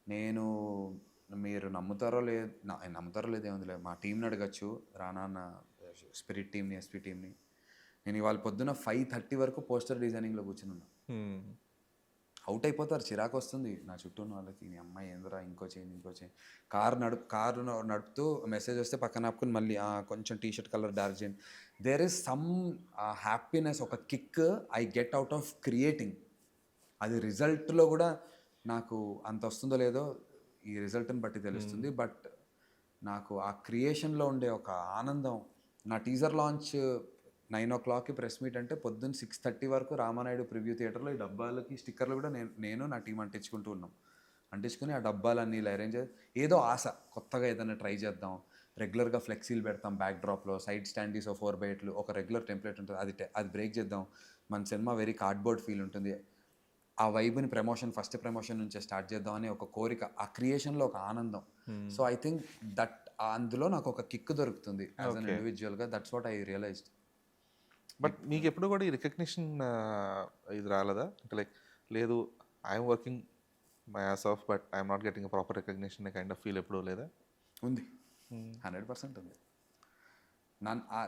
నేను మీరు నమ్ముతారో లేదో ఏముందిలే, మా టీంని అడగచ్చు, రానా స్పిరిట్ టీమ్ని, ఎస్పీ టీమ్ని. నేను ఇవాళ పొద్దున 5:30 వరకు పోస్టర్ డిజైనింగ్లో కూర్చుని ఉన్నా. అవుట్ అయిపోతారు, చిరాకు వస్తుంది నా చుట్టూ ఉన్న వాళ్ళకి. నీ అమ్మాయి ఏందిరా, ఇంకో చేయండి. కారు నడుపుతూ మెసేజ్ వస్తే పక్కన ఆపుకుని మళ్ళీ కొంచెం టీషర్ట్ కలర్ డార్క్ చేయండి. దేర్ ఇస్ సమ్ హ్యాపీనెస్, ఒక kick I get out of creating. అది రిజల్ట్లో కూడా నాకు అంత వస్తుందో లేదో ఈ రిజల్ట్ని బట్టి తెలుస్తుంది. బట్ నాకు ఆ క్రియేషన్లో ఉండే ఒక ఆనందం, నా టీజర్ లాంచ్ 9 o'clockకి ప్రెస్ మీట్ అంటే పొద్దున్న 6:30 వరకు రామానాయుడు ప్రివ్యూ థియేటర్లో ఈ డబ్బాలకి స్టిక్కర్లు కూడా నేను నా టీం అంటించుకుంటూ ఉన్నాం. అంటించుకుని ఆ డబ్బాలన్నీ ఇలా అరేంజ్, ఏదో ఆశ, కొత్తగా ఏదైనా ట్రై చేద్దాం. రెగ్యులర్గా ఫ్లెక్సీలు పెడతాం బ్యాక్ డ్రాప్లో, సైడ్ స్టాండీస్ 4x8 ఒక రెగ్యులర్ టెంప్లెట్ ఉంటుంది, అది బ్రేక్ చేద్దాం. మన సినిమా వెరీ కార్డ్బోర్డ్ ఫీల్ ఉంటుంది. ఆ వైబ్ని ఫస్ట్ ప్రమోషన్ నుంచే స్టార్ట్ చేద్దాం అనే ఒక కోరిక, ఆ క్రియేషన్లో ఒక ఆనందం. సో ఐ థింక్ దట్ అందులో నాకు ఒక కిక్ దొరుకుతుంది యాజ్ అన్ ఇండివిజువల్గా. That's what I realized. But మీకు ఎప్పుడు కూడా ఈ రికగ్నిషన్ ఇది రాలేదా? అంటే లైక్ లేదు, I'm working my ass off but I'm not getting proper recognition kind of feel ఎప్పుడూ లేదా? ఉంది, 100% ఉంది.